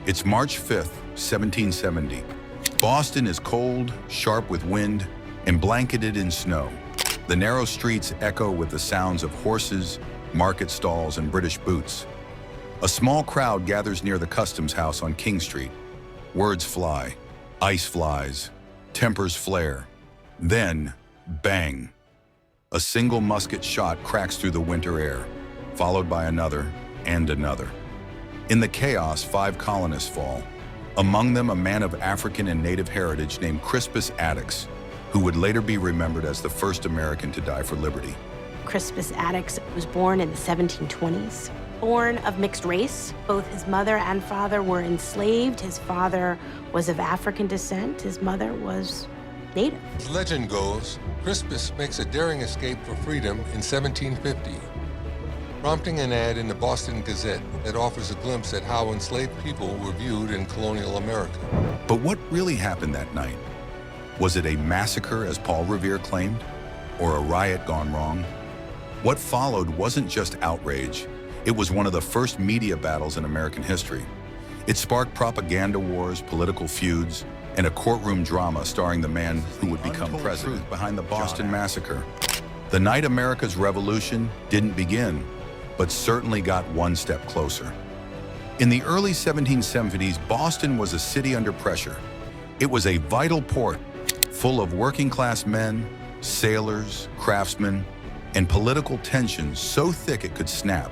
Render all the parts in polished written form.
It's March 5th, 1770. Boston is cold, sharp with wind, and blanketed in snow. The narrow streets echo with the sounds of horses, market stalls, and British boots. A small crowd gathers near the customs house on King Street. Words fly, ice flies, tempers flare. Then, bang! A single musket shot cracks through the winter air, followed by another and another. In the chaos, 5 colonists fall. Among them, a man of African and native heritage named Crispus Attucks, who would later be remembered as the first American to die for liberty. Crispus Attucks was born in the 1720s. Born of mixed race, both his mother and father were enslaved. His father was of African descent. His mother was native. As legend goes, Crispus makes a daring escape for freedom in 1750, prompting an ad in the Boston Gazette that offers a glimpse at how enslaved people were viewed in colonial America. But what really happened that night? Was it a massacre, as Paul Revere claimed, or a riot gone wrong? What followed wasn't just outrage. It was one of the first media battles in American history. It sparked propaganda wars, political feuds, and a courtroom drama starring the man who would become president behind the Boston Massacre. The night America's revolution didn't begin, but certainly got one step closer. In the early 1770s, Boston was a city under pressure. It was a vital port, full of working-class men, sailors, craftsmen, and political tensions so thick it could snap.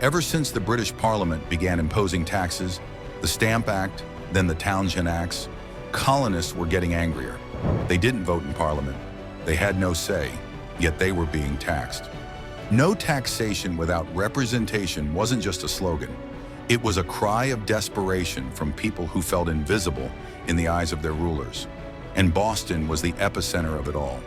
Ever since the British Parliament began imposing taxes, the Stamp Act, then the Townshend Acts, colonists were getting angrier. They didn't vote in Parliament. They had no say, yet they were being taxed. No taxation without representation wasn't just a slogan. It was a cry of desperation from people who felt invisible in the eyes of their rulers. And Boston was the epicenter of it all.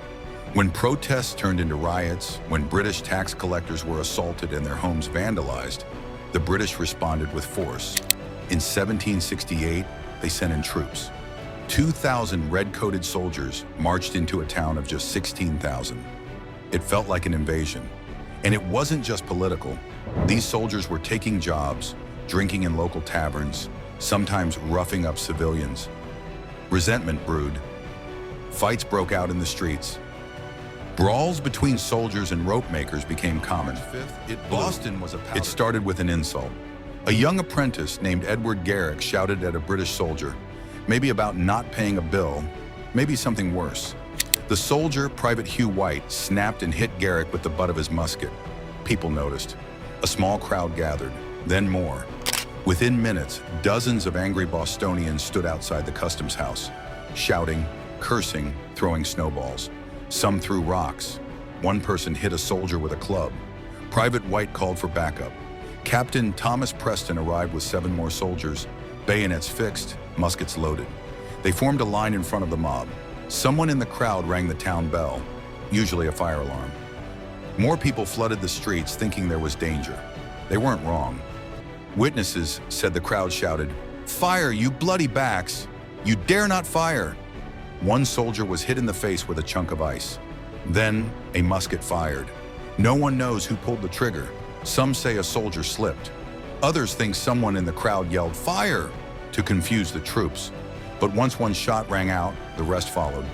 When protests turned into riots, when British tax collectors were assaulted and their homes vandalized, the British responded with force. In 1768, they sent in troops. 2,000 red-coated soldiers marched into a town of just 16,000. It felt like an invasion. And it wasn't just political. These soldiers were taking jobs, drinking in local taverns, sometimes roughing up civilians. Resentment brewed. Fights broke out in the streets. Brawls between soldiers and rope makers became common. Boston was a powder. It started with an insult. A young apprentice named Edward Garrick shouted at a British soldier, maybe about not paying a bill, maybe something worse. The soldier, Private Hugh White, snapped and hit Garrick with the butt of his musket. People noticed. A small crowd gathered, then more. Within minutes, dozens of angry Bostonians stood outside the customs house, shouting, cursing, throwing snowballs. Some threw rocks. One person hit a soldier with a club. Private White called for backup. Captain Thomas Preston arrived with 7 more soldiers, bayonets fixed, muskets loaded. They formed a line in front of the mob. Someone in the crowd rang the town bell, usually a fire alarm. More people flooded the streets thinking there was danger. They weren't wrong. Witnesses said the crowd shouted, "Fire, you bloody backs! You dare not fire!" One soldier was hit in the face with a chunk of ice. Then a musket fired. No one knows who pulled the trigger. Some say a soldier slipped. Others think someone in the crowd yelled, "Fire!" to confuse the troops. But once one shot rang out, the rest followed.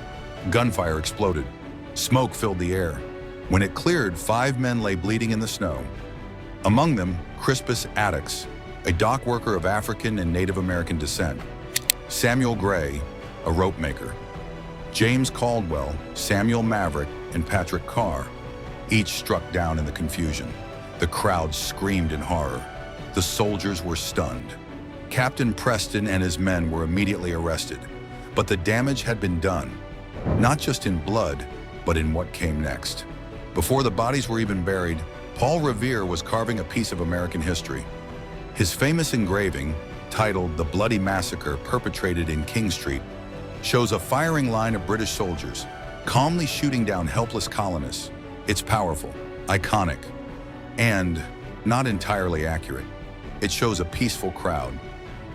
Gunfire exploded. Smoke filled the air. When it cleared, 5 men lay bleeding in the snow. Among them, Crispus Attucks, a dock worker of African and Native American descent. Samuel Gray, a rope maker. James Caldwell, Samuel Maverick, and Patrick Carr, each struck down in the confusion. The crowd screamed in horror. The soldiers were stunned. Captain Preston and his men were immediately arrested, but the damage had been done, not just in blood, but in what came next. Before the bodies were even buried, Paul Revere was carving a piece of American history. His famous engraving, titled "The Bloody Massacre Perpetrated in King Street," shows a firing line of British soldiers, calmly shooting down helpless colonists. It's powerful, iconic, and not entirely accurate. It shows a peaceful crowd.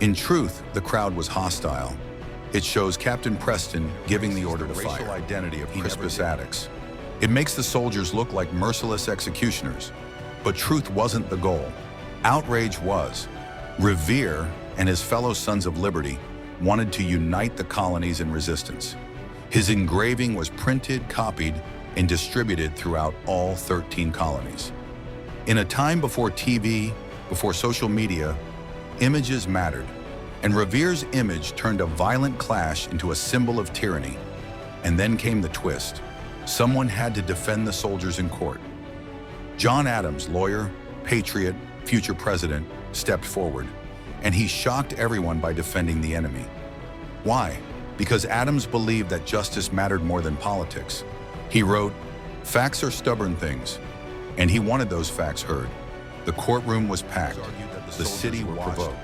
In truth, the crowd was hostile. It shows Captain Preston giving the order to fire. The racial identity of Crispus Attucks. It makes the soldiers look like merciless executioners. But truth wasn't the goal. Outrage was. Revere, and his fellow Sons of Liberty wanted to unite the colonies in resistance. His engraving was printed, copied, and distributed throughout all 13 colonies. In a time before TV, before social media, images mattered, and Revere's image turned a violent clash into a symbol of tyranny. And then came the twist. Someone had to defend the soldiers in court. John Adams, lawyer, patriot, future president, stepped forward, and he shocked everyone by defending the enemy. Why? Because Adams believed that justice mattered more than politics. He wrote, "Facts are stubborn things," and he wanted those facts heard. The courtroom was packed. The city were provoked,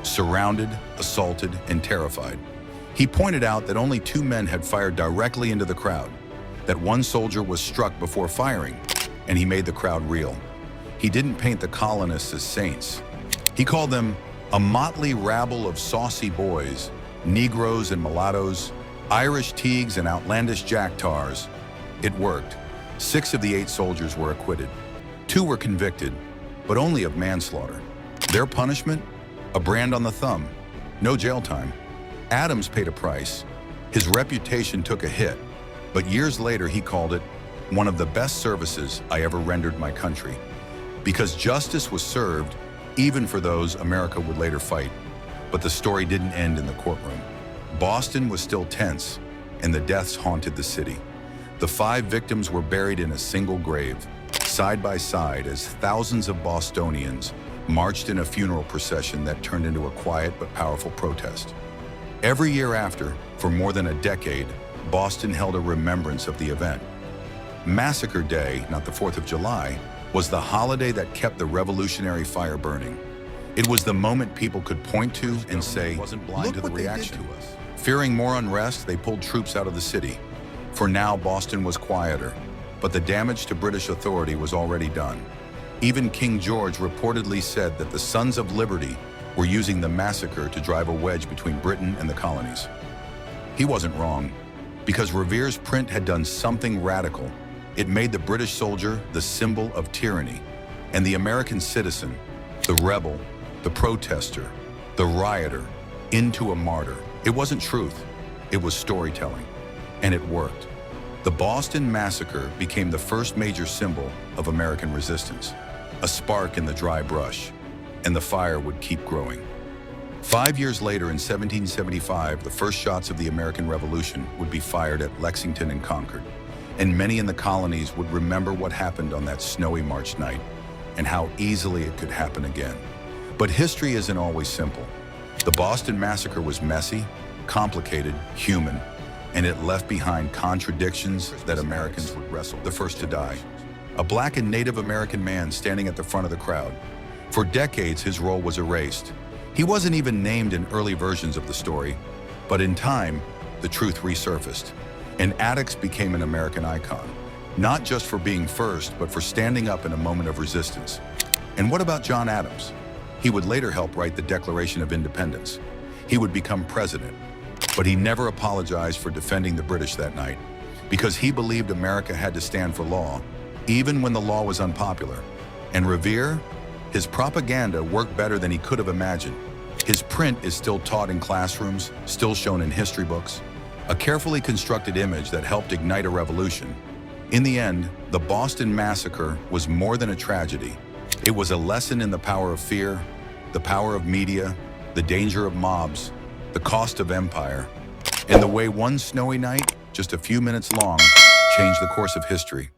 surrounded, assaulted, and terrified. He pointed out that only 2 men had fired directly into the crowd, that 1 soldier was struck before firing, and he made the crowd reel. He didn't paint the colonists as saints. He called them a motley rabble of saucy boys, Negroes and mulattoes, Irish teagues and outlandish jacktars. It worked. 6 of the 8 soldiers were acquitted. 2 were convicted, but only of manslaughter. Their punishment? A brand on the thumb. No jail time. Adams paid a price. His reputation took a hit, but years later he called it one of the best services I ever rendered my country. Because justice was served even for those America would later fight. But the story didn't end in the courtroom. Boston was still tense, and the deaths haunted the city. The 5 victims were buried in a single grave, side by side, as thousands of Bostonians marched in a funeral procession that turned into a quiet but powerful protest. Every year after, for more than a decade, Boston held a remembrance of the event. Massacre Day, not the 4th of July, was the holiday that kept the revolutionary fire burning. It was the moment people could point to and say, "Look to the reaction." To us. Fearing more unrest, they pulled troops out of the city. For now, Boston was quieter, but the damage to British authority was already done. Even King George reportedly said that the Sons of Liberty were using the massacre to drive a wedge between Britain and the colonies. He wasn't wrong, because Revere's print had done something radical. It made the British soldier the symbol of tyranny, and the American citizen, the rebel, the protester, the rioter, into a martyr. It wasn't truth, it was storytelling, and it worked. The Boston Massacre became the first major symbol of American resistance, a spark in the dry brush, and the fire would keep growing. 5 years later, in 1775, the first shots of the American Revolution would be fired at Lexington and Concord, and many in the colonies would remember what happened on that snowy March night and how easily it could happen again. But history isn't always simple. The Boston Massacre was messy, complicated, human, and it left behind contradictions that Americans would wrestle. The first to die, a Black and Native American man standing at the front of the crowd. For decades, his role was erased. He wasn't even named in early versions of the story, but in time, the truth resurfaced, and Attucks became an American icon, not just for being first, but for standing up in a moment of resistance. And what about John Adams? He would later help write the Declaration of Independence. He would become president, but he never apologized for defending the British that night, because he believed America had to stand for law, even when the law was unpopular. And Revere, his propaganda worked better than he could have imagined. His print is still taught in classrooms, still shown in history books, a carefully constructed image that helped ignite a revolution. In the end, the Boston Massacre was more than a tragedy. It was a lesson in the power of fear, the power of media, the danger of mobs, the cost of empire, and the way one snowy night, just a few minutes long, changed the course of history.